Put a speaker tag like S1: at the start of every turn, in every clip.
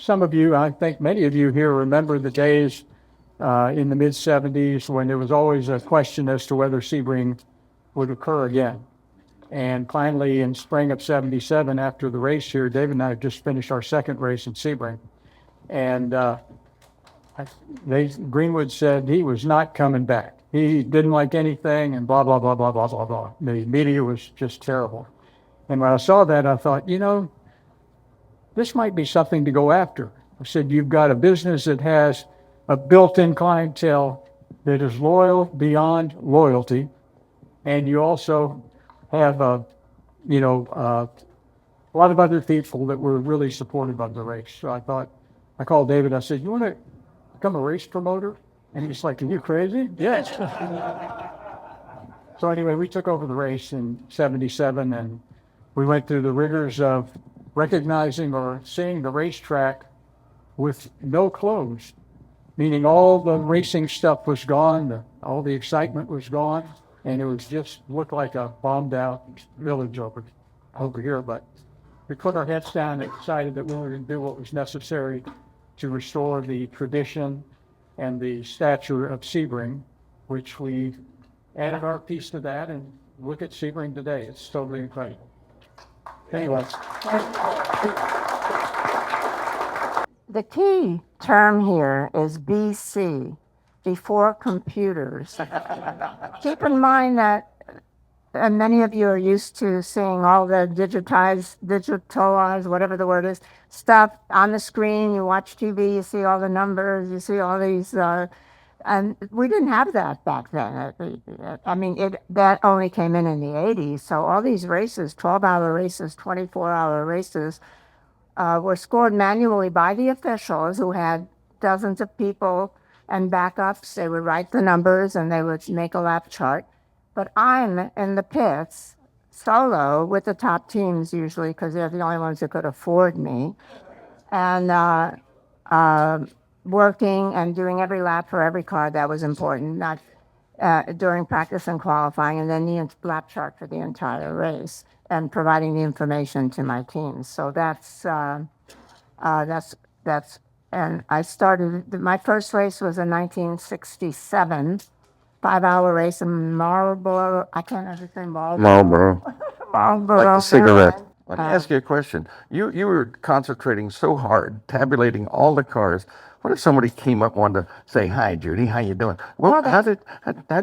S1: some of you, I think many of you here remember the days in the mid-70s when there was always a question as to whether Sebring would occur again. And finally, in spring of 77, after the race here, David and I just finished our second race in Sebring. And Greenwood said he was not coming back. He didn't like anything and blah, blah, blah, blah, blah, blah, blah. The media was just terrible. And when I saw that, I thought, this might be something to go after. I said, you've got a business that has a built-in clientele that is loyal beyond loyalty. And you also have a lot of other people that were really supportive of the race. So I called David, I said, you want to become a race promoter? And he's like, are you crazy? Yes. So anyway, we took over the race in 77 and we went through the rigors of recognizing or seeing the racetrack with no clothes, meaning all the racing stuff was gone, all the excitement was gone, and it was just looked like a bombed out village over here. But we put our heads down and decided that we were going to do what was necessary to restore the tradition and the stature of Sebring, which we added our piece to that, and look at Sebring today. It's totally incredible. Anyway.
S2: The key term here is BC, before computers. Keep in mind that and many of you are used to seeing all the digitalized, whatever the word is, stuff on the screen. You watch TV, you see all the numbers, you see all these, and we didn't have that back then. I mean, that only came in the 80s. So all these races, 12-hour races, 24-hour races, were scored manually by the officials who had dozens of people and backups. They would write the numbers and they would make a lap chart. But I'm in the pits solo with the top teams usually because they're the only ones that could afford me. And working and doing every lap for every car that was important, not during practice and qualifying, and then the lap chart for the entire race and providing the information to my teams. So that's and I started, my first race was in 1967. 5-hour race in Marlboro. I can't understand
S3: Marlboro.
S2: Marlboro.
S3: Like a cigarette. Let me ask you a question. You were concentrating so hard, tabulating all the cars. What if somebody came up and wanted to say, hi, Judy, how you doing? Well, how'd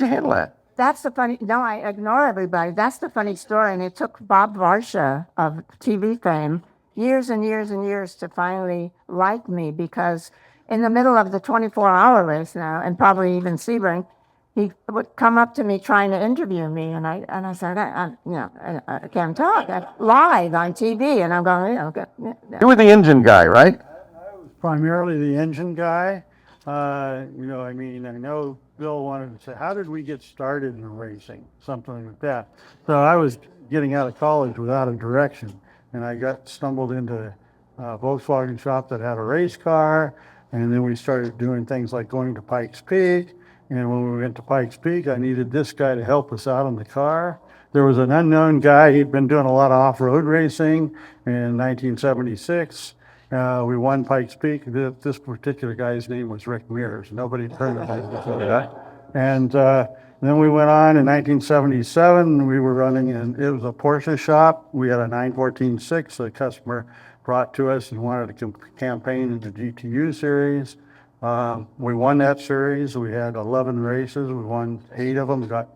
S3: you handle that?
S2: That's the funny, no, I ignore everybody. That's the funny story. And it took Bob Varsha of TV fame years and years and years to finally like me, because in the middle of the 24-hour race now, and probably even Sebring, he would come up to me trying to interview me, and I said, I can't talk. I'm live on TV, and I'm going, okay.
S3: You were the engine guy, right?
S1: I was primarily the engine guy. I know Bill wanted to say, how did we get started in racing? Something like that. So I was getting out of college without a direction, and I stumbled into a Volkswagen shop that had a race car, and then we started doing things like going to Pikes Peak. And when we went to Pikes Peak, I needed this guy to help us out on the car. There was an unknown guy. He'd been doing a lot of off-road racing in 1976. We won Pikes Peak. This particular guy's name was Rick Mears. Nobody heard of him before that. And then we went on in 1977. We were running, and it was a Porsche shop. We had a 914-6 the customer brought to us and wanted to campaign in the GTU series. We won that series. We had 11 races. We won 8 of them, got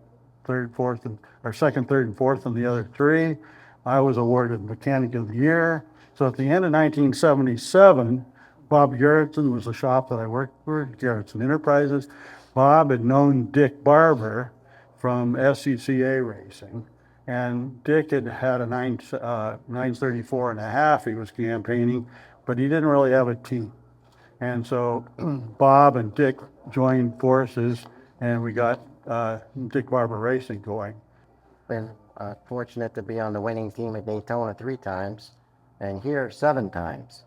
S1: second, third, and fourth in the other 3. I was awarded Mechanic of the Year. So at the end of 1977, Bob Garrettson was the shop that I worked for, Garrettson Enterprises. Bob had known Dick Barbour from SCCA Racing, and Dick had a 934 and a half he was campaigning, but he didn't really have a team. And so Bob and Dick joined forces, and we got Dick Barbour Racing going.
S4: Been fortunate to be on the winning team at Daytona 3 times, and here 7 times.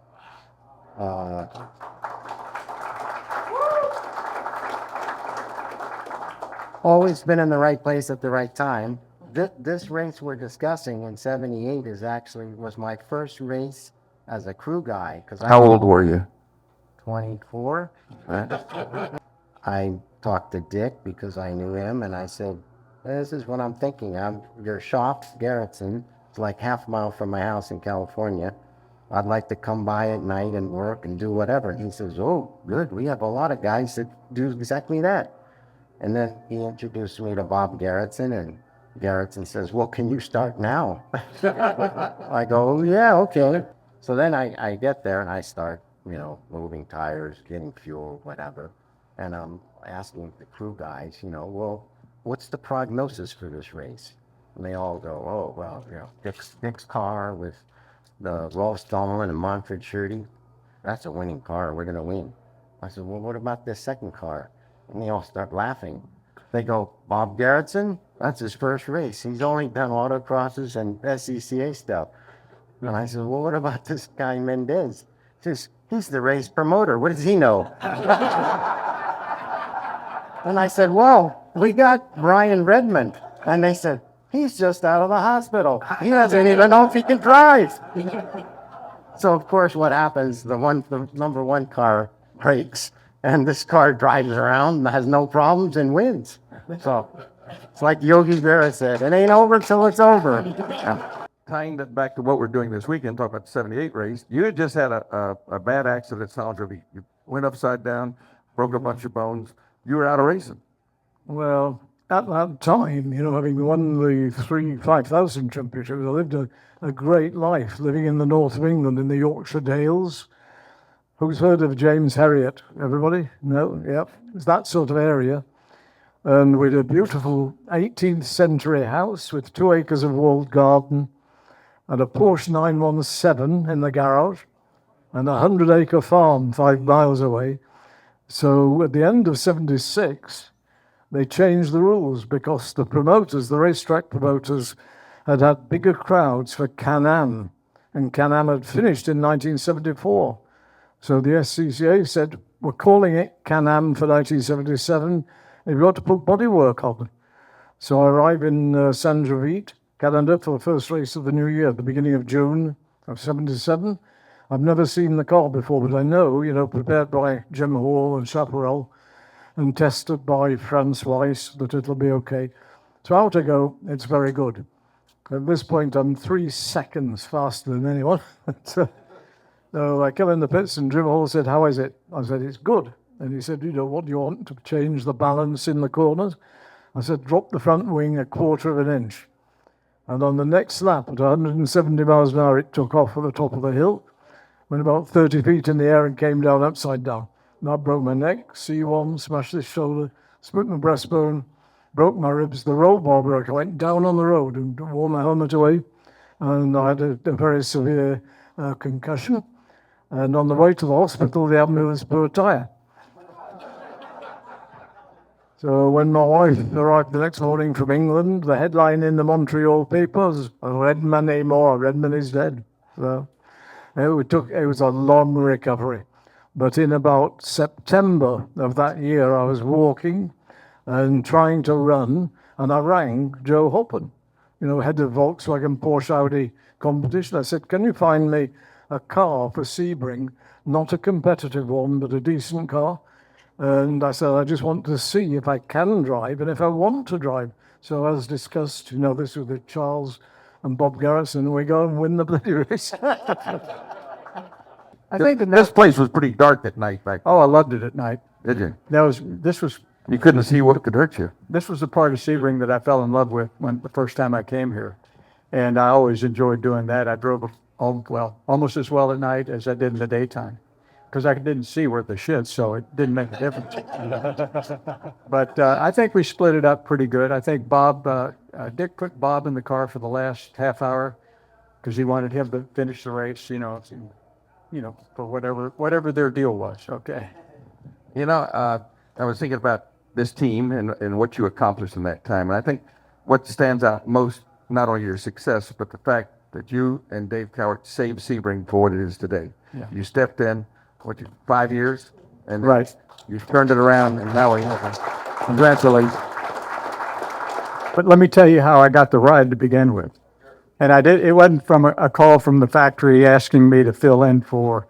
S4: Always been in the right place at the right time. This race we're discussing in '78 was my first race as a crew guy.
S3: How old were you?
S4: 24. I talked to Dick because I knew him, and I said, this is what I'm thinking. Your shop, Garrettson, is like half a mile from my house in California. I'd like to come by at night and work and do whatever. And he says, oh, good. We have a lot of guys that do exactly that. And then he introduced me to Bob Garrettson, and Garrettson says, well, can you start now? I go, oh, yeah, okay. So then I get there and I start, moving tires, getting fuel, whatever. And I'm asking the crew guys, well, what's the prognosis for this race? And they all go, oh, well, Dick's car with the Rolf Dahlman and Manfred Schurte, that's a winning car. We're going to win. I said, well, what about this second car? And they all start laughing. They go, Bob Garrettson, that's his first race. He's only done autocrosses and SCCA stuff. And I said, well, what about this guy Mendez? He's the race promoter. What does he know? And I said, well, we got Brian Redman. And they said, he's just out of the hospital. He doesn't even know if he can drive. So, of course, what happens, the number one car breaks, and this car drives around, has no problems, and wins. So it's like Yogi Berra said, it ain't over till it's over.
S3: Tying that back to what we're doing this weekend, talk about the 78 race, you had just had a bad accident at Salzburg. You went upside down, broke a bunch of bones. You were out of racing.
S5: Well, at that time, having won the 5,000 championships, I lived a great life living in the north of England in the Yorkshire Dales. Who's heard of James Herriot? Everybody? No? Yep. It's that sort of area. And we had a beautiful 18th century house with 2 acres of walled garden and a Porsche 917 in the garage and a 100-acre farm 5 miles away. So at the end of 76, they changed the rules because the promoters, the racetrack promoters, had bigger crowds for Can-Am, and Can-Am had finished in 1974. So the SCCA said, we're calling it Can-Am for 1977, you've got to put bodywork on. So I arrive in San Jovite, Canada, for the first race of the new year, the beginning of June of 77. I've never seen the car before, but I know, prepared by Jim Hall and Chaparral and tested by Franz Weiss that it'll be okay. So out I go, it's very good. At this point, I'm 3 seconds faster than anyone. So I come in the pits and Jim Hall said, how is it? I said, it's good. And he said, what do you want to change the balance in the corners? I said, drop the front wing 1/4 of an inch. And on the next lap, at 170 miles an hour, it took off at the top of the hill, went about 30 feet in the air and came down upside down. And I broke my neck, C1, smashed this shoulder, split my breastbone, broke my ribs. The roll bar broke. I went down on the road and wore my helmet away. And I had a very severe concussion. And on the way to the hospital, they had me with a spare tire. So when my wife arrived the next morning from England, the headline in the Montreal papers, Redman anymore, Redman is dead. So it was a long recovery. But in about September of that year, I was walking and trying to run, and I rang Joe Hoppen, head of Volkswagen Porsche Audi competition. I said, can you find me a car for Sebring, not a competitive one, but a decent car? And I said, I just want to see if I can drive and if I want to drive. So as discussed, this with Charles and Bob Garrison, we go and win the bloody race.
S3: I think this place was pretty dark at night back.
S1: Oh, I loved it at night.
S3: Did you?
S1: This was
S3: You couldn't see what could hurt you.
S1: This was the part of Sebring that I fell in love with when the first time I came here. And I always enjoyed doing that. I drove almost as well at night as I did in the daytime because I didn't see worth the shit, so it didn't make a difference. But I think we split it up pretty good. I think Dick put Bob in the car for the last half hour because he wanted him to finish the race, for whatever their deal was, okay?
S3: I was thinking about this team and what you accomplished in that time. And I think what stands out most, not only your success, but the fact that you and Dave Cowart saved Sebring for what it is today.
S1: Yeah.
S3: You stepped in, 5 years? And
S1: right.
S3: You turned it around, and now we have it. Congratulations.
S1: But let me tell you how I got the ride to begin with. And I did, it wasn't from a call from the factory asking me to fill in for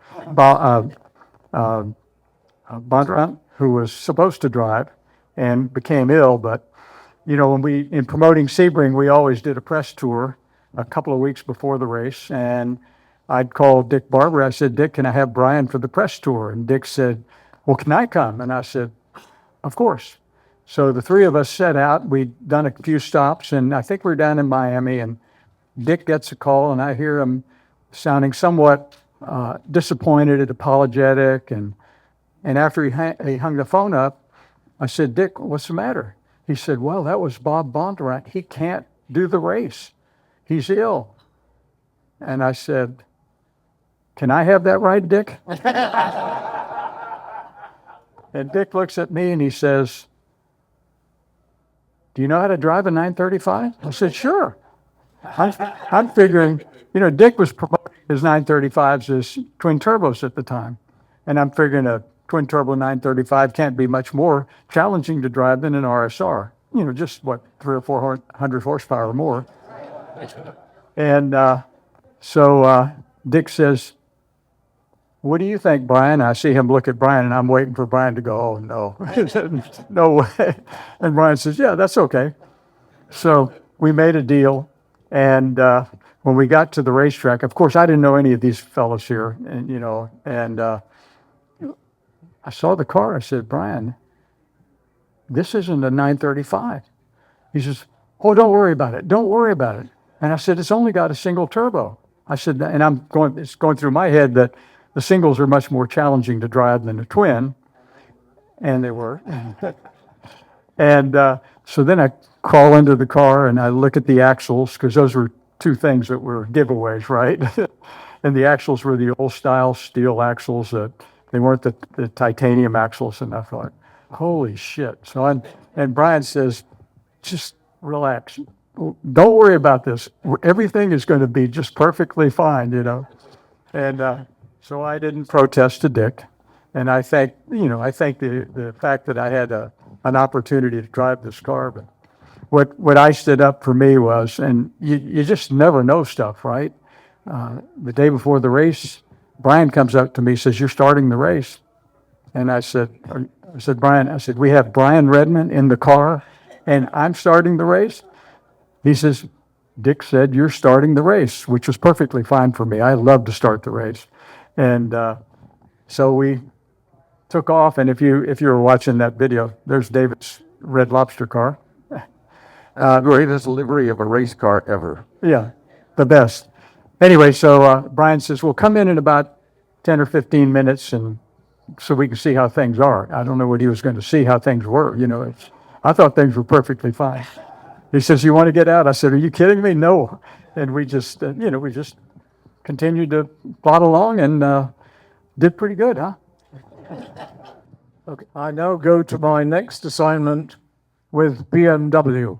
S1: Bondurant, who was supposed to drive and became ill. But, you know, in promoting Sebring, we always did a press tour a couple of weeks before the race. And I'd called Dick Barbour. I said, Dick, can I have Brian for the press tour? And Dick said, well, can I come? And I said, of course. So the three of us set out. We'd done a few stops, and I think we were down in Miami, and Dick gets a call, and I hear him sounding somewhat disappointed and apologetic. And after he hung the phone up, I said, Dick, what's the matter? He said, well, that was Bob Bondurant. He can't do the race. He's ill. And I said, can I have that ride, Dick? And Dick looks at me and he says, do you know how to drive a 935? I said, sure. I'm figuring, you know, Dick was promoting his 935s as twin turbos at the time. And I'm figuring a twin turbo 935 can't be much more challenging to drive than an RSR. You know, just what, 300 or 400 horsepower or more. And so Dick says, what do you think, Brian? I see him look at Brian, and I'm waiting for Brian to go, oh, no. No way. And Brian says, yeah, that's okay. So we made a deal. And when we got to the racetrack, of course, I didn't know any of these fellows here, and, you know, and I saw the car. I said, Brian, this isn't a 935. He says, oh, don't worry about it. Don't worry about it. And I said, it's only got a single turbo. I said, and it's going through my head that the singles are much more challenging to drive than the twin. And they were. And so then I crawl into the car and I look at the axles, because those were two things that were giveaways, right? And the axles were the old style steel axles. They weren't the titanium axles. And I thought, holy shit. So and Brian says, just relax. Don't worry about this. Everything is going to be just perfectly fine, you know. And so I didn't protest to Dick. And I thank the fact that I had an opportunity to drive this car. But what iced it up for me was, and you just never know stuff, right? The day before the race, Brian comes up to me, says, you're starting the race. And I said, Brian, we have Brian Redman in the car and I'm starting the race. He says, Dick said, you're starting the race, which was perfectly fine for me. I love to start the race. And so we took off. And if you were watching that video, there's David's Red Lobster car.
S3: Greatest livery of a race car ever.
S1: Yeah, the best. Anyway, so Brian says, well, come in about 10 or 15 minutes and so we can see how things are. I don't know what he was going to see, how things were. You know, I thought things were perfectly fine. He says, you want to get out? I said, are you kidding me? No. And we just, we just continued to plod along and did pretty good, huh?
S5: Okay, I now go to my next assignment with BMW.